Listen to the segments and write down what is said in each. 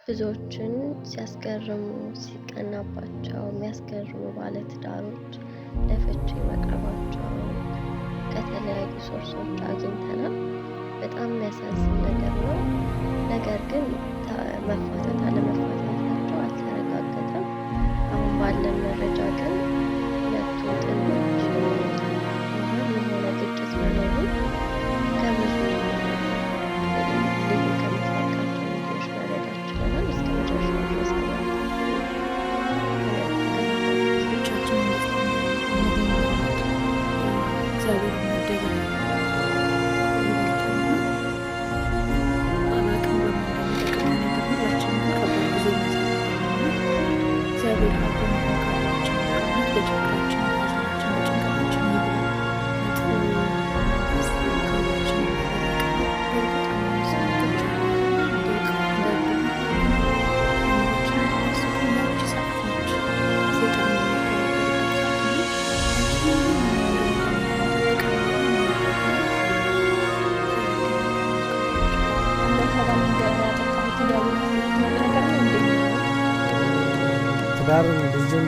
ብዙዎችን ሲያስገርሙ ሲቀናባቸው የሚያስገርሙ ባለትዳሮች ለፍቺ መቅረባቸውን ከተለያዩ ሶርሶች አግኝተናል። በጣም የሚያሳዝን ነገር ነው። ነገር ግን መፋታት አለመፋታታቸው አልተረጋገጠም። አሁን ባለን መረጃ ግን ሁለቱ ጥንዶች መሀል የሆነ ግጭት መኖሩን ከብዙ ልዩ ከምታውቃቸው ልጆች መረዳት ችለናል። እስከ መጨረሻው ድረስ ትዳር ልጅን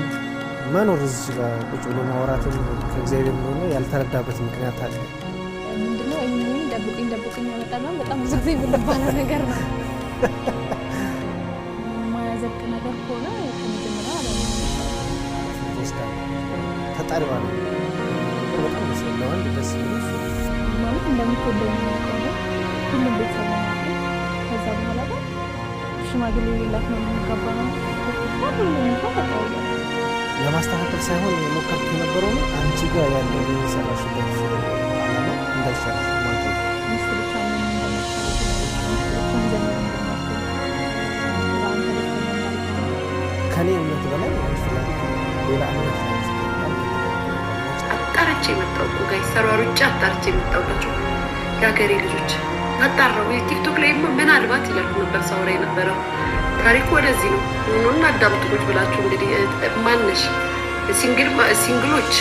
መኖር እዚህ ጋር ቁጭ ብሎ ማውራትን ከእግዚአብሔር እንደሆነ ያልተረዳበት ምክንያት አለ። ምንድነው? እኔም ደብቁኝ ያመጣና በጣም ብዙ ጊዜ የምንባለው ነገር ነው። ማያዘቅ ነገር ከሆነ ከመጀመሪያ ተጣሪዋ ነው በጣም ደስ ደስ ማለት እንደምትወደው ነው። ሁሉም ቤተሰብ ነው። ከዛ በኋላ ግን ሽማግሌ ሌላት ነው የሚገባ ነው። ለማስተካከል ሳይሆን የሞከርኩት የነበረው ነው አንቺ ጋር ያለው የሰራሽበት ዓላማ እንዳይሰራሽ ማለት ነው። ከኔ እምነት በላይ ሌላ እምነት አጣርቼ የመጣው እኮ ጋር ሰሯሩጫ አጣርቼ የመጣው ናቸው የሀገሬ ልጆች። አጣራው ቲክቶክ ላይ ምናልባት እያልኩ ነበር ሳውራ የነበረው ታሪኩ ወደዚህ ነው። ኑና አዳምጡ ቁጭ ብላችሁ። እንግዲህ ማነሽ ሲንግሎች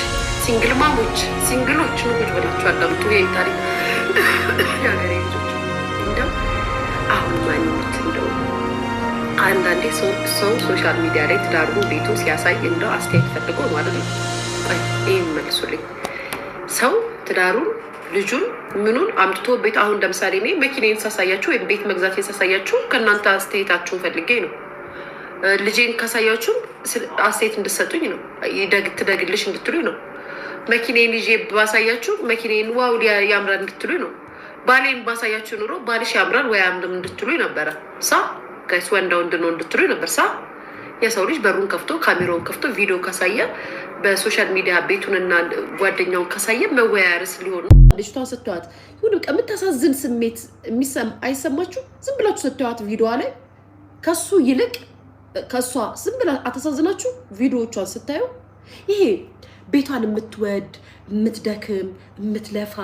ሲንግል ማሞች ሲንግሎች ቁጭ ብላችሁ አዳምጡ። ይሄ ታሪክ የሀገሬ ልጆች እንደው አሁን ማንነት እንደው አንዳንዴ ሰው ሶሻል ሚዲያ ላይ ትዳሩን ቤቱ ሲያሳይ እንደው አስተያየት ፈልጎ ማለት ነው። ይህን መልሱልኝ። ሰው ትዳሩን ልጁን ምኑን አምጥቶ ቤት አሁን ለምሳሌ እኔ መኪናዬን ሳሳያችሁ ወይም ቤት መግዛቴን ሳሳያችሁ ከእናንተ አስተያየታችሁን ፈልጌ ነው። ልጄን ካሳያችሁ አስተያየት እንድትሰጡኝ ነው። ትደግልሽ እንድትሉኝ ነው። መኪናዬን ይዤ ባሳያችሁ መኪናዬን ዋው ያምራል እንድትሉኝ ነው። ባሌን ባሳያችሁ ኑሮ ባልሽ ያምራል ወይ አያምርም እንድትሉኝ ነበረ። ጋይስ ወንዳው እንድነው እንድትሉኝ ነበር። የሰው ልጅ በሩን ከፍቶ ካሜራውን ከፍቶ ቪዲዮ ካሳየ በሶሻል ሚዲያ ቤቱንና ጓደኛውን ካሳየ መወያያ ርዕስ ሊሆን ነው። ልጅቷን ስትዋት ሁሉ የምታሳዝን ስሜት አይሰማችሁ? ዝም ብላችሁ ስትዋት ቪዲዮዋ ላይ ከሱ ይልቅ ከሷ ዝም ብላ አታሳዝናችሁ? ቪዲዮዎቿን ስታዩ ይሄ ቤቷን የምትወድ የምትደክም የምትለፋ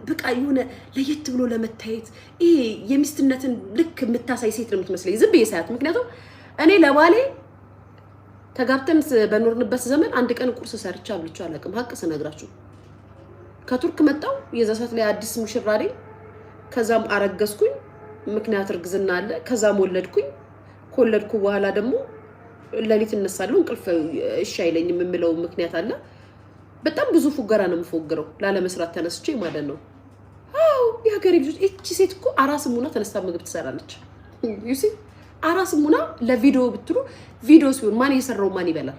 በቃ የሆነ ለየት ብሎ ለመታየት ይሄ የሚስትነትን ልክ የምታሳይ ሴት ነው የምትመስለኝ ዝም ብዬ ሳያት። ምክንያቱም እኔ ለባሌ ተጋብተን በኖርንበት ዘመን አንድ ቀን ቁርስ ሰርቻ አብልቼ አላውቅም። ሀቅ ስነግራችሁ ከቱርክ መጣው የዛ ሰዓት ላይ አዲስ ሙሽራ ነኝ። ከዛም አረገዝኩኝ፣ ምክንያት እርግዝና አለ። ከዛም ወለድኩኝ። ከወለድኩ በኋላ ደግሞ ለሊት እነሳለሁ፣ እንቅልፍ እሺ አይለኝም የምለው ምክንያት አለ። በጣም ብዙ ፉገራ ነው የምፎግረው ላለመስራት ተነስቼ ማለት ነው። አዎ የሀገሬ ልጆች እቺ ሴት እኮ አራስም ሆና ተነስታ ምግብ ትሰራለች። ዩሲ አራስም ሆና ለቪዲዮ ብትሉ ቪዲዮ ሲሆን ማን የሰራው ማን ይበላል?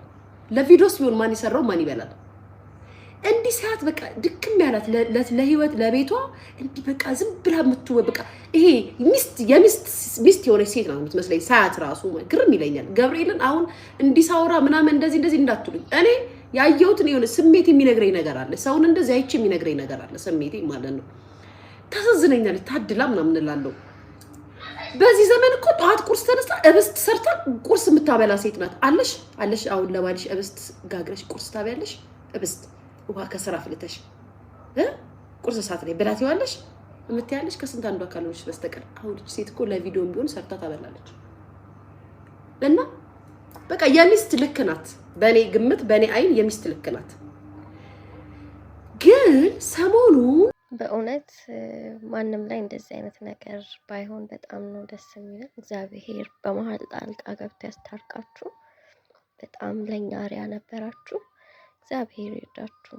ለቪዲዮ ሲሆን ማን የሰራው ማን ይበላል? እንዲህ ሰዓት በቃ ድክም ያላት ለህይወት ለቤቷ እንዲህ በቃ ዝም ብላ የምትወ በቃ ይሄ ሚስት የሆነች ሴት ነው የምትመስለኝ። ሰዓት ራሱ ግርም ይለኛል። ገብርኤልን አሁን እንዲሳውራ ምናምን እንደዚህ እንዳትሉኝ። እኔ ያየሁትን የሆነ ስሜት የሚነግረኝ ነገር አለ። ሰውን እንደዚህ አይቼ የሚነግረኝ ነገር አለ ስሜቴ ማለት ነው። ታሳዝነኛለች። ታድላ ምናምን እላለሁ። በዚህ ዘመን እኮ ጠዋት ቁርስ ተነስታ እብስት ሰርታ ቁርስ የምታበላ ሴት ናት። አለሽ አሁን ለባልሽ እብስት ጋግረሽ ቁርስ ታበያለሽ? እብስት ውሃ ከስራ ፍልተሽ ቁርስ ሰዓት ላይ ብላት ይዋለሽ የምትያለሽ ከስንት አንዱ አካሎች በስተቀር አሁን ሴት እኮ ለቪዲዮም ቢሆን ሰርታ ታበላለች። እና በቃ የሚስት ልክ ናት። በእኔ ግምት በእኔ አይን የሚስት ልክ ናት። ግን ሰሞኑን በእውነት ማንም ላይ እንደዚህ አይነት ነገር ባይሆን በጣም ነው ደስ የሚለው። እግዚአብሔር በመሀል ጣልቃ ገብቶ ያስታርቃችሁ። በጣም ለኛ አርአያ ነበራችሁ። እግዚአብሔር ይርዳችሁ።